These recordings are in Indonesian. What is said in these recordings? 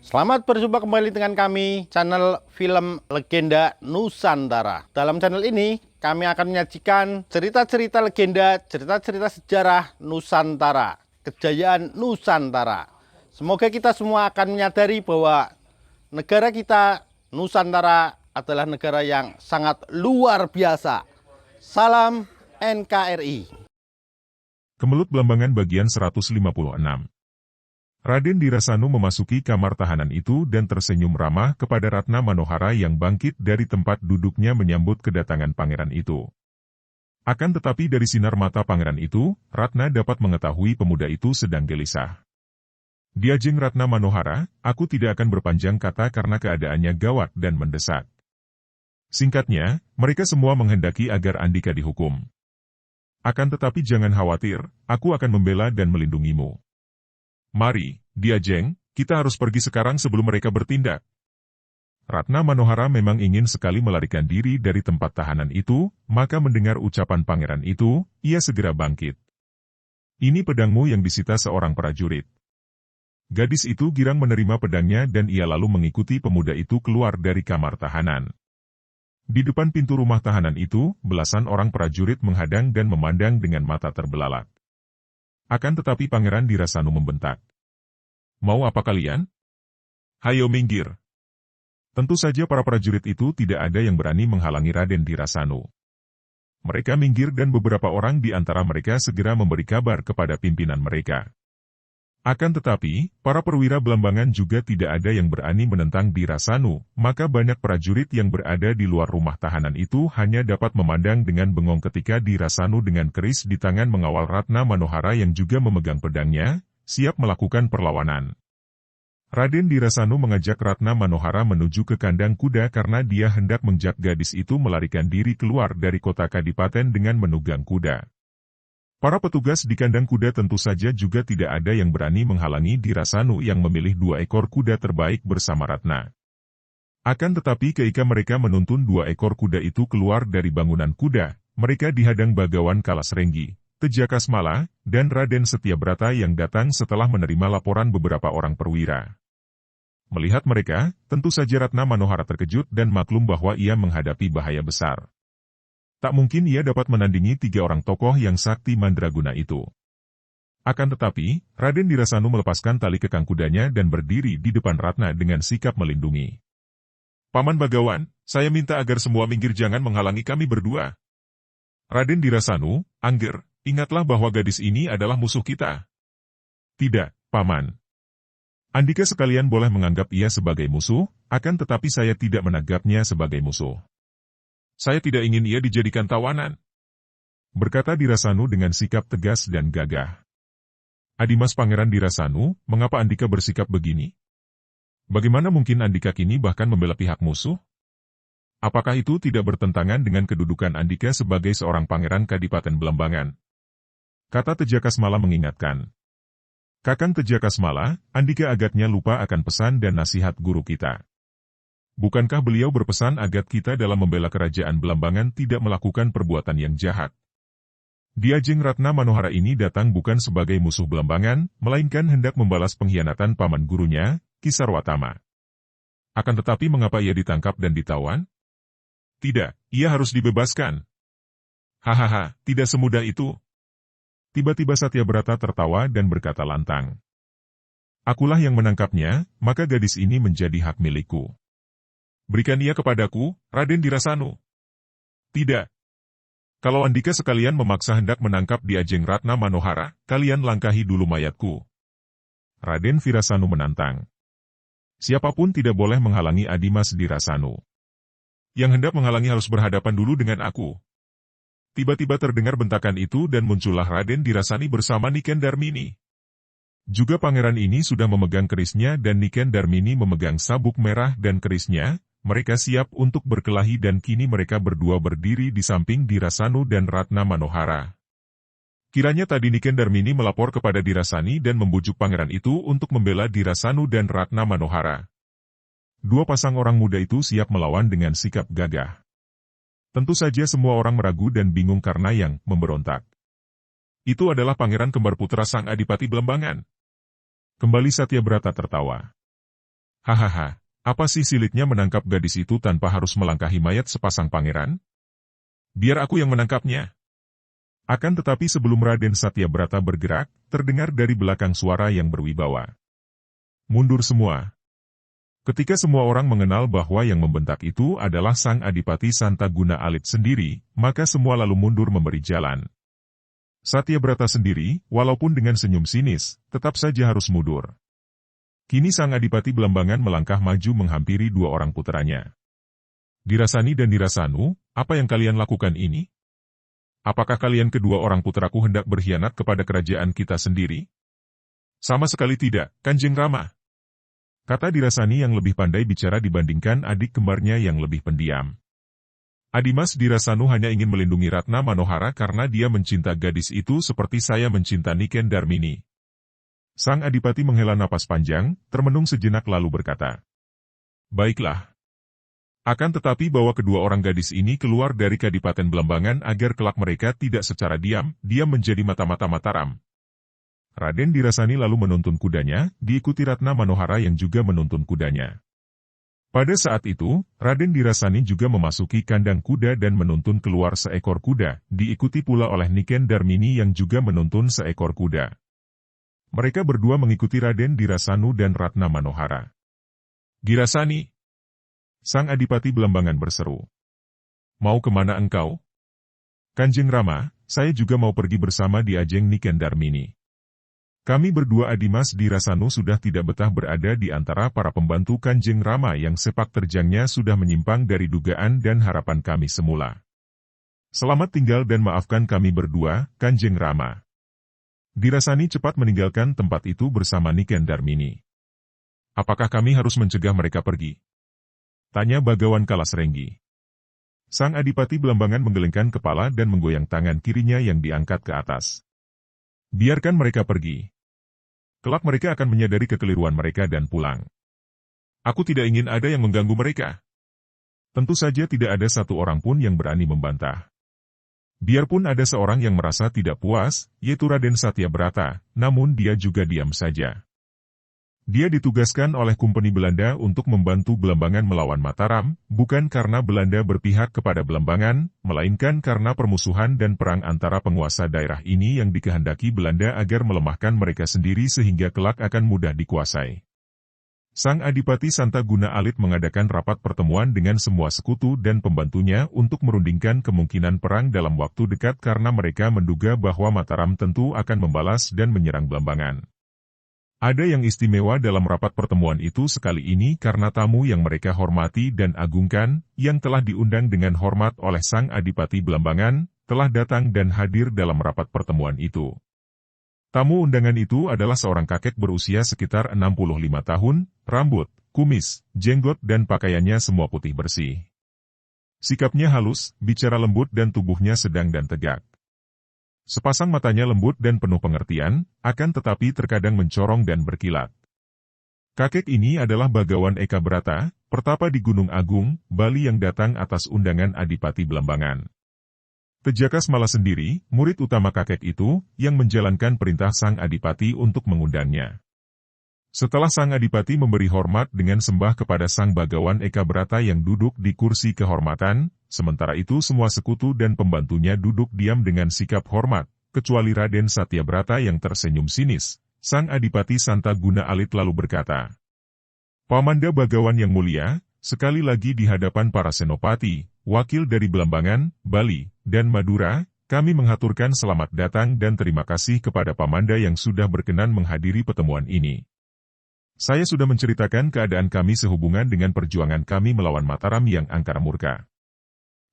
Selamat berjumpa kembali dengan kami, channel Film Legenda Nusantara. Dalam channel ini, kami akan menyajikan cerita-cerita legenda, cerita-cerita sejarah Nusantara, kejayaan Nusantara. Semoga kita semua akan menyadari bahwa negara kita, Nusantara, adalah negara yang sangat luar biasa. Salam NKRI. Kemelut Blambangan bagian 156. Raden Dirasanu memasuki kamar tahanan itu dan tersenyum ramah kepada Ratna Manohara yang bangkit dari tempat duduknya menyambut kedatangan pangeran itu. Akan tetapi dari sinar mata pangeran itu, Ratna dapat mengetahui pemuda itu sedang gelisah. Diajeng Ratna Manohara, aku tidak akan berpanjang kata karena keadaannya gawat dan mendesak. Singkatnya, mereka semua menghendaki agar Andika dihukum. Akan tetapi jangan khawatir, aku akan membela dan melindungimu. Mari, Diajeng, kita harus pergi sekarang sebelum mereka bertindak. Ratna Manohara memang ingin sekali melarikan diri dari tempat tahanan itu, maka mendengar ucapan pangeran itu, ia segera bangkit. Ini pedangmu yang disita seorang prajurit. Gadis itu girang menerima pedangnya dan ia lalu mengikuti pemuda itu keluar dari kamar tahanan. Di depan pintu rumah tahanan itu, belasan orang prajurit menghadang dan memandang dengan mata terbelalak. Akan tetapi Pangeran Dirasanu membentak. Mau apa kalian? Hayo minggir. Tentu saja para prajurit itu tidak ada yang berani menghalangi Raden Dirasanu. Mereka minggir dan beberapa orang di antara mereka segera memberi kabar kepada pimpinan mereka. Akan tetapi, para perwira Blambangan juga tidak ada yang berani menentang Dirasanu, maka banyak prajurit yang berada di luar rumah tahanan itu hanya dapat memandang dengan bengong ketika Dirasanu dengan keris di tangan mengawal Ratna Manohara yang juga memegang pedangnya, siap melakukan perlawanan. Raden Dirasanu mengajak Ratna Manohara menuju ke kandang kuda karena dia hendak menjak gadis itu melarikan diri keluar dari kota Kadipaten dengan menunggang kuda. Para petugas di kandang kuda tentu saja juga tidak ada yang berani menghalangi Dirasanu yang memilih 2 ekor kuda terbaik bersama Ratna. Akan tetapi ketika mereka menuntun 2 ekor kuda itu keluar dari bangunan kuda, mereka dihadang Bagawan Kalasrenggi, Tejakasmala, dan Raden Setyabrata yang datang setelah menerima laporan beberapa orang perwira. Melihat mereka, tentu saja Ratna Manohara terkejut dan maklum bahwa ia menghadapi bahaya besar. Tak mungkin ia dapat menandingi 3 orang tokoh yang sakti mandraguna itu. Akan tetapi, Raden Dirasanu melepaskan tali kekang kudanya dan berdiri di depan Ratna dengan sikap melindungi. Paman Bagawan, saya minta agar semua minggir jangan menghalangi kami berdua. Raden Dirasanu, Angger, ingatlah bahwa gadis ini adalah musuh kita. Tidak, Paman. Andika sekalian boleh menganggap ia sebagai musuh, akan tetapi saya tidak menanggapnya sebagai musuh. Saya tidak ingin ia dijadikan tawanan. Berkata Dirasanu dengan sikap tegas dan gagah. Adimas Pangeran Dirasanu, mengapa Andika bersikap begini? Bagaimana mungkin Andika kini bahkan membela pihak musuh? Apakah itu tidak bertentangan dengan kedudukan Andika sebagai seorang pangeran Kadipaten Blambangan? Kata Tejakasmala mengingatkan. Kakang Tejakasmala, Andika agaknya lupa akan pesan dan nasihat guru kita. Bukankah beliau berpesan agar kita dalam membela kerajaan Blambangan tidak melakukan perbuatan yang jahat? Diajeng Ratna Manohara ini datang bukan sebagai musuh Blambangan, melainkan hendak membalas pengkhianatan paman gurunya, Ki Sarwatama. Akan tetapi mengapa ia ditangkap dan ditawan? Tidak, ia harus dibebaskan. Hahaha, tidak semudah itu. Tiba-tiba Satyabrata tertawa dan berkata lantang. Akulah yang menangkapnya, maka gadis ini menjadi hak milikku. Berikan ia kepadaku, Raden Dirasanu. Tidak. Kalau Andika sekalian memaksa hendak menangkap Diajeng Ratna Manohara, kalian langkahi dulu mayatku. Raden Virasanu menantang. Siapapun tidak boleh menghalangi Adimas Dirasanu. Yang hendak menghalangi harus berhadapan dulu dengan aku. Tiba-tiba terdengar bentakan itu dan muncullah Raden Dirasani bersama Niken Darmini. Juga pangeran ini sudah memegang kerisnya dan Niken Darmini memegang sabuk merah dan kerisnya. Mereka siap untuk berkelahi dan kini mereka berdua berdiri di samping Dirasanu dan Ratna Manohara. Kiranya tadi Niken Darmini melapor kepada Dirasani dan membujuk pangeran itu untuk membela Dirasanu dan Ratna Manohara. 2 pasang orang muda itu siap melawan dengan sikap gagah. Tentu saja semua orang meragu dan bingung karena yang memberontak. Itu adalah pangeran kembar putra sang Adipati Blambangan. Kembali Satyabrata tertawa. Hahaha, apa sih sulitnya menangkap gadis itu tanpa harus melangkahi mayat sepasang pangeran? Biar aku yang menangkapnya. Akan tetapi sebelum Raden Satyabrata bergerak, terdengar dari belakang suara yang berwibawa. Mundur semua. Ketika semua orang mengenal bahwa yang membentak itu adalah Sang Adipati Santaguna Alit sendiri, maka semua lalu mundur memberi jalan. Satyabrata sendiri, walaupun dengan senyum sinis, tetap saja harus mundur. Kini Sang Adipati Belambangan melangkah maju menghampiri dua orang puteranya. Dirasani dan Dirasanu, apa yang kalian lakukan ini? Apakah kalian kedua orang putraku hendak berkhianat kepada kerajaan kita sendiri? Sama sekali tidak, Kanjeng Rama. Kata Dirasani yang lebih pandai bicara dibandingkan adik kembarnya yang lebih pendiam. Adimas Dirasanu hanya ingin melindungi Ratna Manohara karena dia mencinta gadis itu seperti saya mencinta Niken Darmini. Sang Adipati menghela napas panjang, termenung sejenak lalu berkata, "Baiklah. Akan tetapi bawa kedua orang gadis ini keluar dari Kadipaten Belambangan agar kelak mereka tidak secara diam menjadi mata-mata Mataram." Raden Dirasani lalu menuntun kudanya, diikuti Ratna Manohara yang juga menuntun kudanya. Pada saat itu, Raden Dirasani juga memasuki kandang kuda dan menuntun keluar seekor kuda, diikuti pula oleh Niken Darmini yang juga menuntun seekor kuda. Mereka berdua mengikuti Raden Dirasanu dan Ratna Manohara. "Dirasani!" Sang Adipati Belambangan berseru. "Mau kemana engkau?" "Kanjeng Rama, saya juga mau pergi bersama Diajeng Niken Darmini. Kami berdua Adimas Dirasanu sudah tidak betah berada di antara para pembantu Kanjeng Rama yang sepak terjangnya sudah menyimpang dari dugaan dan harapan kami semula. Selamat tinggal dan maafkan kami berdua, Kanjeng Rama." Dirasani cepat meninggalkan tempat itu bersama Niken Darmini. "Apakah kami harus mencegah mereka pergi?" tanya Bagawan Kalasrenggi. Sang Adipati Belambangan menggelengkan kepala dan menggoyang tangan kirinya yang diangkat ke atas. "Biarkan mereka pergi. Kelak mereka akan menyadari kekeliruan mereka dan pulang. Aku tidak ingin ada yang mengganggu mereka." Tentu saja tidak ada satu orang pun yang berani membantah. Biarpun ada seorang yang merasa tidak puas, yaitu Raden Satyabrata, namun dia juga diam saja. Dia ditugaskan oleh Kumpeni Belanda untuk membantu Belambangan melawan Mataram, bukan karena Belanda berpihak kepada Belambangan, melainkan karena permusuhan dan perang antara penguasa daerah ini yang dikehendaki Belanda agar melemahkan mereka sendiri sehingga kelak akan mudah dikuasai. Sang Adipati Santaguna Alit mengadakan rapat pertemuan dengan semua sekutu dan pembantunya untuk merundingkan kemungkinan perang dalam waktu dekat karena mereka menduga bahwa Mataram tentu akan membalas dan menyerang Belambangan. Ada yang istimewa dalam rapat pertemuan itu sekali ini karena tamu yang mereka hormati dan agungkan, yang telah diundang dengan hormat oleh Sang Adipati Belambangan, telah datang dan hadir dalam rapat pertemuan itu. Tamu undangan itu adalah seorang kakek berusia sekitar 65 tahun, rambut, kumis, jenggot dan pakaiannya semua putih bersih. Sikapnya halus, bicara lembut dan tubuhnya sedang dan tegak. Sepasang matanya lembut dan penuh pengertian, akan tetapi terkadang mencorong dan berkilat. Kakek ini adalah Bagawan Eka Brata, pertapa di Gunung Agung, Bali yang datang atas undangan Adipati Belambangan. Tejakas Mala sendiri, murid utama kakek itu, yang menjalankan perintah Sang Adipati untuk mengundangnya. Setelah Sang Adipati memberi hormat dengan sembah kepada Sang Bagawan Eka Brata yang duduk di kursi kehormatan, sementara itu semua sekutu dan pembantunya duduk diam dengan sikap hormat, kecuali Raden Satyabrata yang tersenyum sinis. Sang Adipati Santaguna Alit lalu berkata, "Pamanda Bagawan yang mulia, sekali lagi di hadapan para senopati, wakil dari Belambangan, Bali, dan Madura, kami menghaturkan selamat datang dan terima kasih kepada Pamanda yang sudah berkenan menghadiri pertemuan ini. Saya sudah menceritakan keadaan kami sehubungan dengan perjuangan kami melawan Mataram yang angkara murka.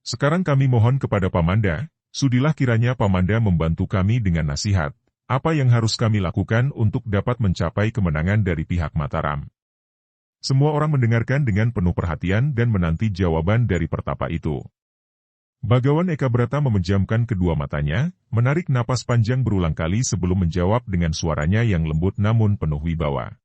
Sekarang kami mohon kepada Pamanda, sudilah kiranya Pamanda membantu kami dengan nasihat, apa yang harus kami lakukan untuk dapat mencapai kemenangan dari pihak Mataram." Semua orang mendengarkan dengan penuh perhatian dan menanti jawaban dari pertapa itu. Bagawan Eka Brata memejamkan kedua matanya, menarik napas panjang berulang kali sebelum menjawab dengan suaranya yang lembut namun penuh wibawa.